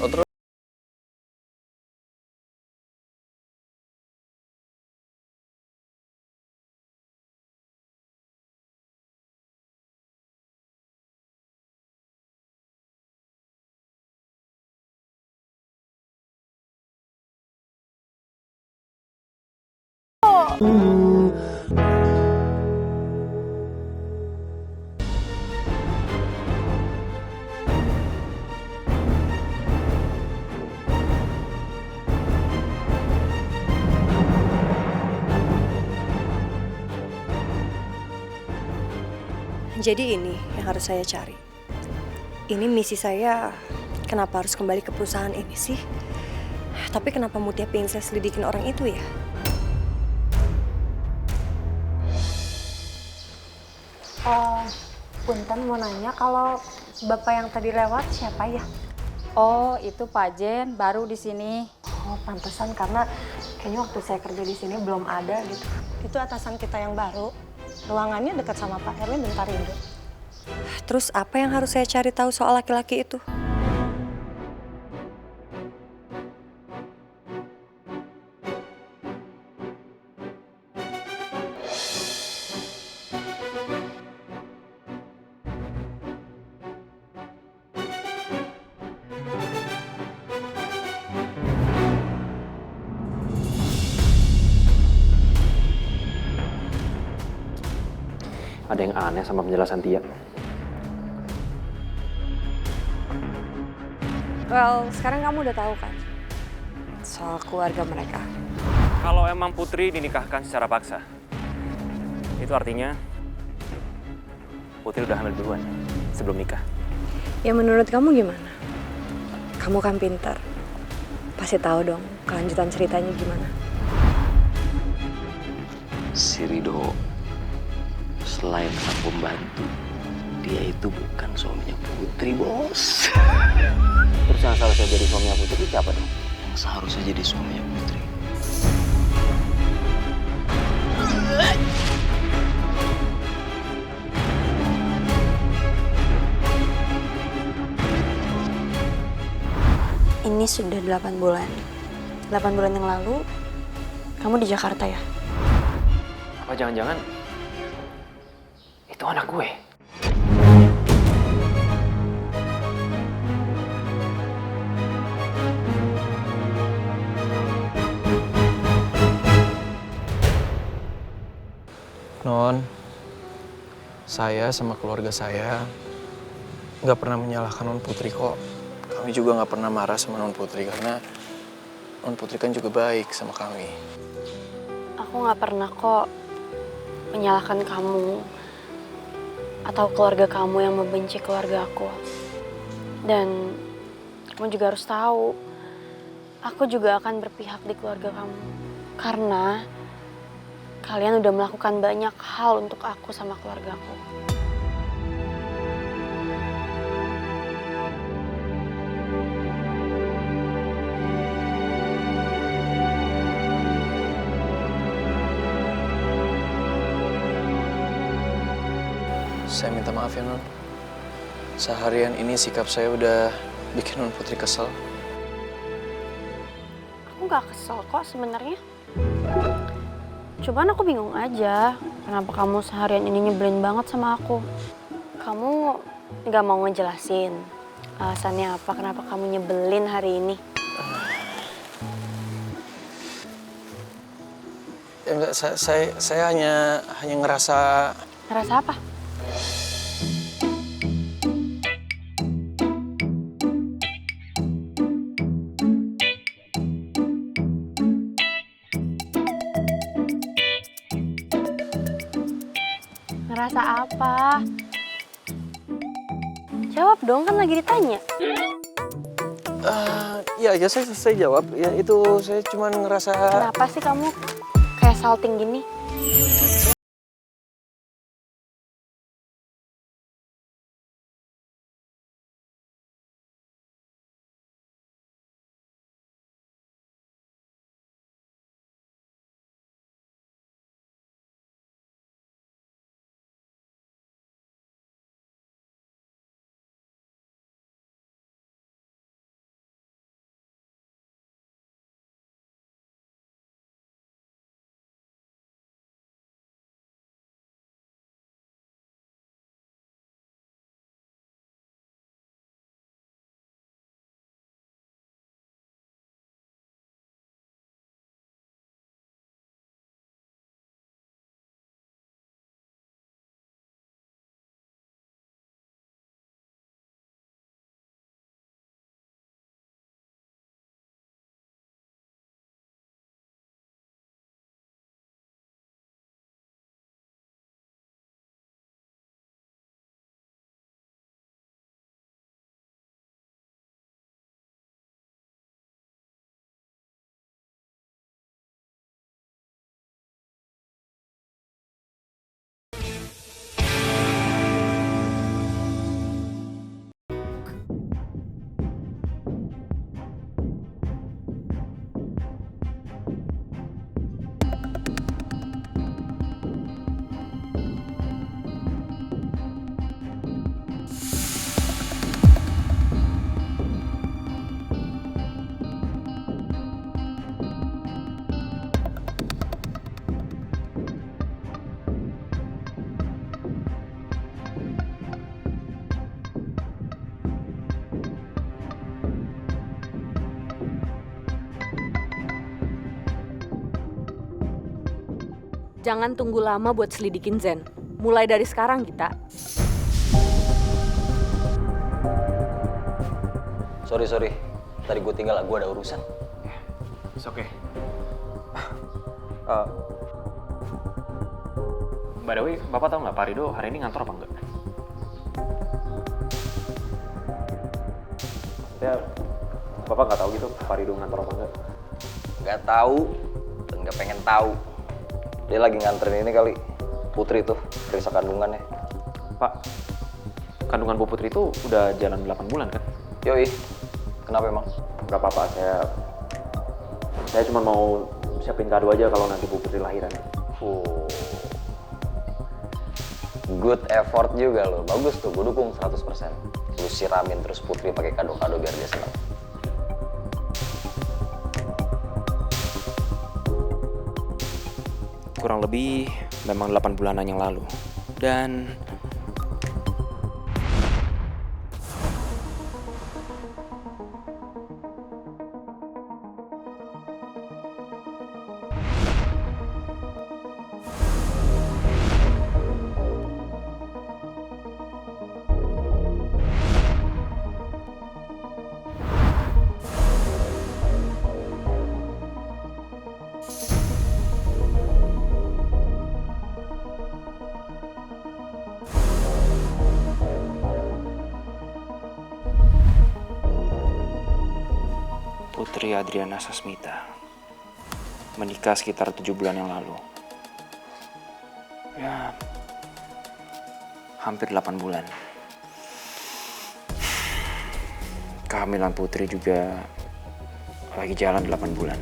Oh, terus Jadi ini yang harus saya cari. Ini misi saya, kenapa harus kembali ke perusahaan ini sih? Tapi kenapa Mutia pengen saya selidikin orang itu ya? Oh, Punten mau nanya kalau bapak yang tadi lewat siapa ya? Oh, itu Pak Jen, baru di sini. Oh, pantesan karena kayaknya waktu saya kerja di sini belum ada gitu. Itu atasan kita yang baru. Ruangannya dekat sama Pak Erwin dan Pak Rindo. Terus apa yang harus saya cari tahu soal laki-laki itu? ada yang aneh sama penjelasan Tia. Well, sekarang kamu udah tahu kan soal keluarga mereka. Kalau emang Putri dinikahkan secara paksa, itu artinya Putri udah hamil duluan sebelum nikah. Ya menurut kamu gimana? Kamu kan pintar. Pasti tahu dong kelanjutan ceritanya gimana. Si Rido selain sang pembantu, dia itu bukan suaminya Putri, bos. Terus yang seharusnya jadi suaminya Putri siapa dong? Yang seharusnya jadi suaminya Putri. Ini sudah 8 bulan. 8 bulan yang lalu, kamu di Jakarta ya? Apa jangan-jangan itu anak gue? Non, saya sama keluarga saya nggak pernah menyalahkan Non Putri kok. Kami juga nggak pernah marah sama Non Putri karena Non Putri kan juga baik sama kami. Aku nggak pernah kok menyalahkan kamu atau keluarga kamu yang membenci keluarga aku. Dan kamu juga harus tahu, aku juga akan berpihak di keluarga kamu. Karena kalian udah melakukan banyak hal untuk aku sama keluargaku. Saya minta maaf ya Non. Seharian ini sikap saya udah bikin Non Putri kesel. Aku nggak kesel kok sebenarnya. Cuman aku bingung aja, kenapa kamu seharian ini nyebelin banget sama aku. Kamu nggak mau ngejelasin alasannya apa, kenapa kamu nyebelin hari ini? Ya enggak, saya hanya ngerasa Ngerasa apa? Ngerasa apa? Jawab dong, kan lagi ditanya. ya saya jawab. Ya itu saya cuma ngerasa Kenapa sih kamu kayak salting gini? Jangan tunggu lama buat selidikin Zen. Mulai dari sekarang, Gita. Sorry. Tadi gue tinggal, gue ada urusan. It's okay. By the way, Bapak tahu nggak Pak Rido hari ini ngantor apa enggak? Ya, Bapak nggak tahu gitu Pak Rido ngantor apa enggak? Nggak tahu dan nggak pengen tahu. Dia lagi nganterin ini kali, Putri tuh, periksa kandungannya. Pak, kandungan Bu Putri itu udah jalan 8 bulan kan? Yoi, kenapa emang? Nggak apa-apa, saya cuma mau siapin kado aja kalau nanti Bu Putri lahiran. Good effort juga lo, bagus tuh, gue dukung 100%. Lu siramin terus Putri pakai kado-kado biar dia senang. Kurang lebih memang 8 bulanan yang lalu. Dan Putri Adriana Sasmita menikah sekitar 7 bulan yang lalu. Ya, hampir 8 bulan. Kehamilan Putri juga lagi jalan 8 bulan.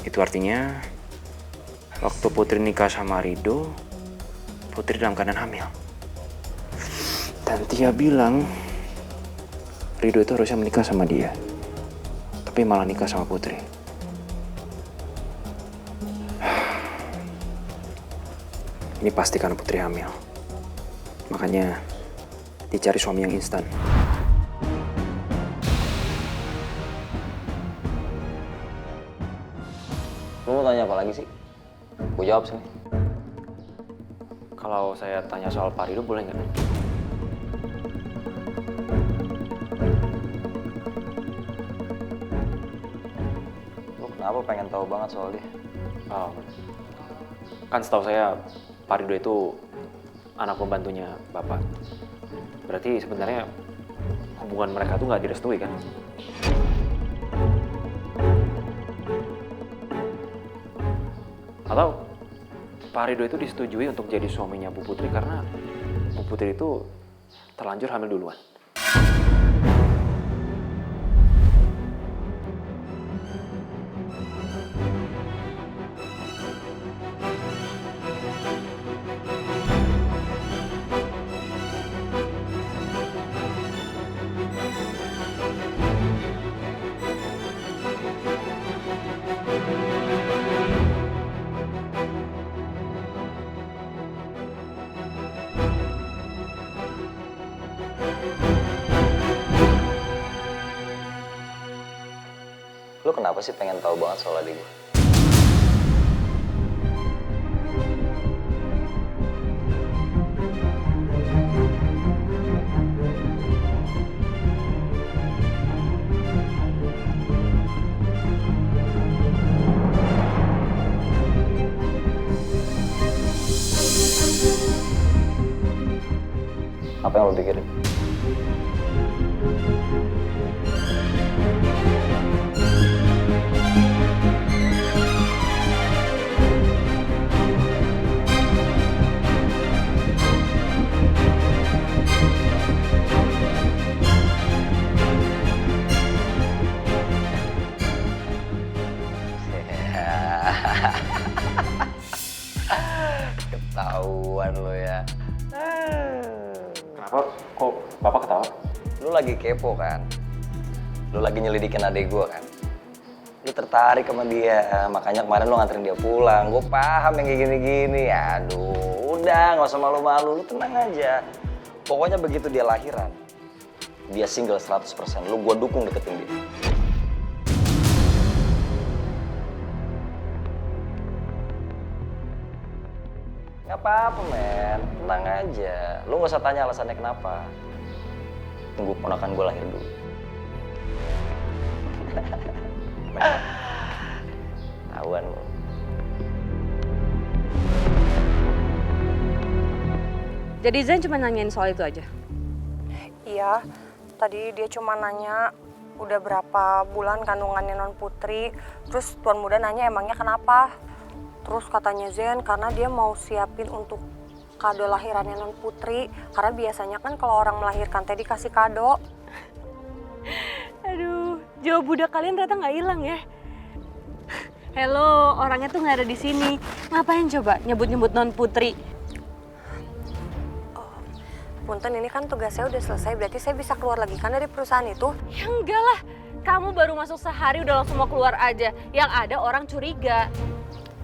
Itu artinya waktu Putri nikah sama Rido, Putri dalam keadaan hamil. Dan Tia bilang Rido itu harusnya menikah sama dia, tapi malah nikah sama Putri. Ini pasti karena Putri hamil. Makanya dicari suami yang instan. Lu mau tanya apa lagi sih? Gue jawab sini. Kalau saya tanya soal Pak Rido boleh nggak? Lu kenapa pengen tahu banget soal dia? Kan setahu saya Pak Rido itu anak pembantunya Bapak. Berarti sebenarnya hubungan mereka tuh nggak direstui kan? Atau Pak Rido itu disetujui untuk jadi suaminya Bu Putri karena Bu Putri itu terlanjur hamil duluan. Lu kenapa sih pengen tahu banget soal adik gue? Apa yang lo pikirin? Ketahuan lo ya. Kenapa? Kok Bapak ketawa? Lu lagi kepo kan? Lu lagi nyelidikin adik gue kan? Lu tertarik sama dia, makanya kemarin lu nganterin dia pulang. Gue paham yang kayak gini-gini. Aduh, udah gak usah malu-malu, lu tenang aja. Pokoknya begitu dia lahiran, dia single 100%, lu gue dukung deketin dia. Gak apa-apa, men. Tenang aja. Lu gak usah tanya alasannya kenapa. Tunggu ponakan gue lahir dulu. Tahuan lu. Jadi Zen cuma nanyain soal itu aja? Iya, tadi dia cuma nanya udah berapa bulan kandungannya Non Putri. Terus Tuan Muda nanya emangnya kenapa. Terus katanya Zen karena dia mau siapin untuk kado lahirannya Non Putri. Karena biasanya kan kalau orang melahirkan teh dikasih kado. Aduh, jawab budak kalian ternyata nggak hilang ya. Hello, orangnya tuh nggak ada di sini. Ngapain coba nyebut-nyebut Non Putri? Punten, ini kan tugas saya udah selesai, berarti saya bisa keluar lagi kan dari perusahaan itu? Ya enggak lah, kamu baru masuk sehari udah langsung mau keluar aja. Yang ada orang curiga.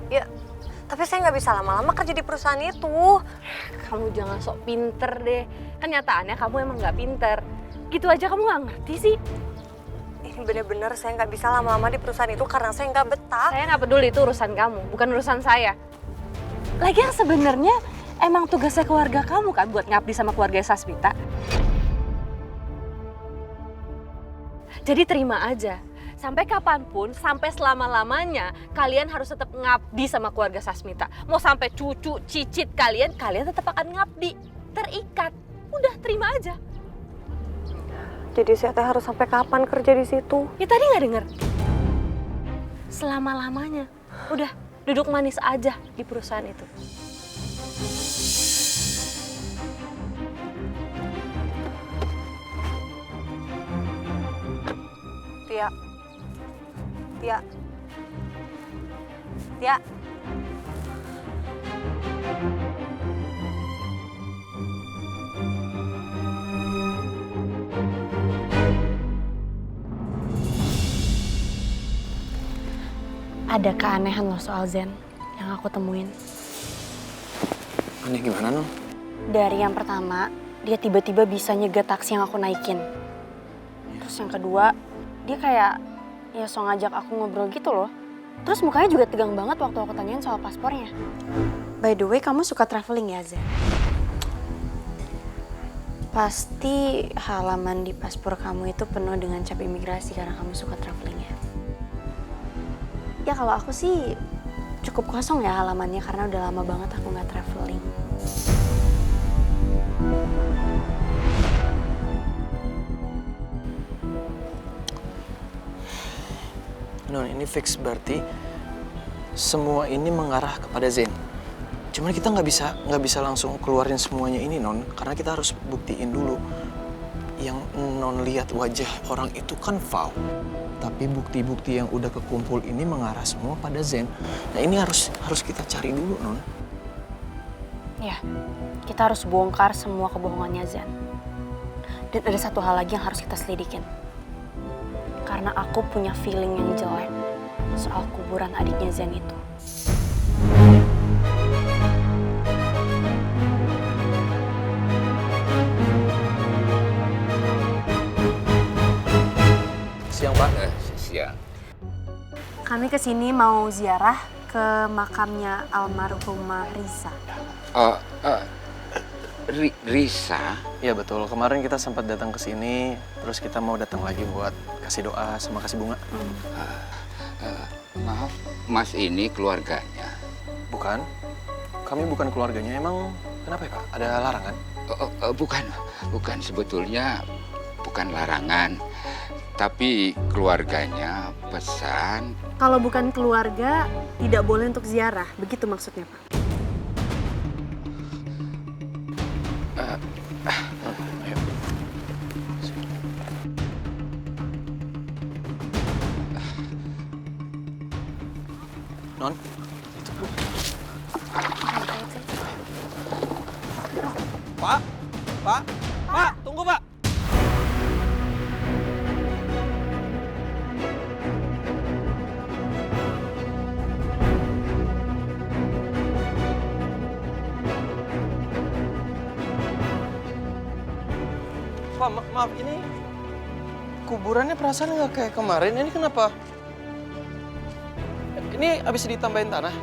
Ya, tapi saya nggak bisa lama-lama kerja di perusahaan itu. Kamu jangan sok pinter deh. Kenyataannya kamu emang nggak pinter. Gitu aja kamu nggak ngerti sih? Ini bener-bener saya nggak bisa lama-lama di perusahaan itu karena saya nggak betah. Saya nggak peduli, itu urusan kamu, bukan urusan saya. Lagian sebenarnya emang tugasnya keluarga kamu kan buat ngabdi sama keluarga Sasmita. Jadi terima aja. Sampai kapanpun, sampai selama-lamanya, kalian harus tetap ngabdi sama keluarga Sasmita. Mau sampai cucu, cicit kalian tetap akan ngabdi. Terikat. Udah, terima aja. Jadi saya teh harus sampai kapan kerja di situ? Ya tadi nggak denger? Selama-lamanya. Udah, duduk manis aja di perusahaan itu. Tia. Tia. Tia. Ada keanehan loh soal Zen yang aku temuin. Aneh gimana, Non? Dari yang pertama, dia tiba-tiba bisa nyegat taksi yang aku naikin. Terus yang kedua, dia kayak ya so ngajak aku ngobrol gitu loh. Terus mukanya juga tegang banget waktu aku tanyain soal paspornya. By the way, kamu suka traveling ya, Zen? Pasti halaman di paspor kamu itu penuh dengan cap imigrasi karena kamu suka traveling ya. Ya kalau aku sih cukup kosong ya halamannya karena udah lama banget aku nggak traveling. Non, ini fix berarti semua ini mengarah kepada Zen. Cuman kita nggak bisa langsung keluarin semuanya ini, Non, karena kita harus buktiin dulu. Yang Non lihat wajah orang itu kan Val. Tapi bukti-bukti yang udah kekumpul ini mengarah semua pada Zen. Nah ini harus kita cari dulu, Non. Ya, kita harus bongkar semua kebohongannya Zen. Dan ada satu hal lagi yang harus kita selidikin. Karena aku punya feeling yang jelek soal kuburan adiknya Zen itu. Siang, Pak. Siang. Kami kesini mau ziarah ke makamnya almarhumah Risa. Risa? Iya betul, kemarin kita sempat datang ke sini, terus kita mau datang lagi buat kasih doa sama kasih bunga. Maaf, Mas ini keluarganya? Bukan, kami bukan keluarganya. Emang kenapa ya, Pak? Ada larangan? Bukan sebetulnya bukan larangan. Tapi keluarganya pesan. Kalau bukan keluarga, tidak boleh untuk ziarah. Begitu maksudnya, Pak? Ayo. Non, itu Bu. Pak, tunggu Pak. Pak, maaf, ini kuburannya perasaan nggak kayak kemarin. Ini kenapa? Ini habis ditambahin tanah?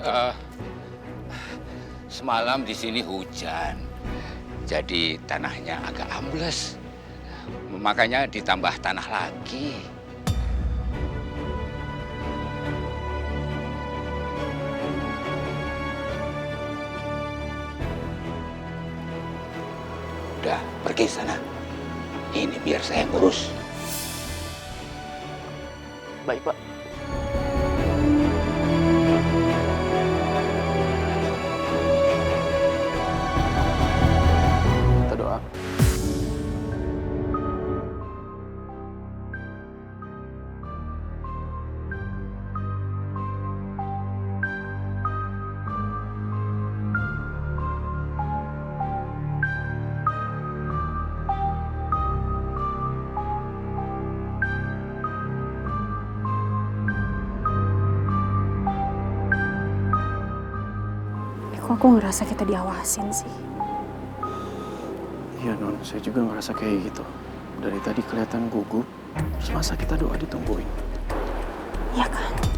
Eh, semalam di sini hujan, jadi tanahnya agak ambles. Makanya ditambah tanah lagi. Udah, pergi sana. Ini biar saya ngurus. Baik, Pak. Kita doa. Kok aku ngerasa kita diawasin sih? Iya, Non. Saya juga ngerasa kayak gitu. Dari tadi kelihatan gugup. Terus masa kita doa ditungguin? Iya kan?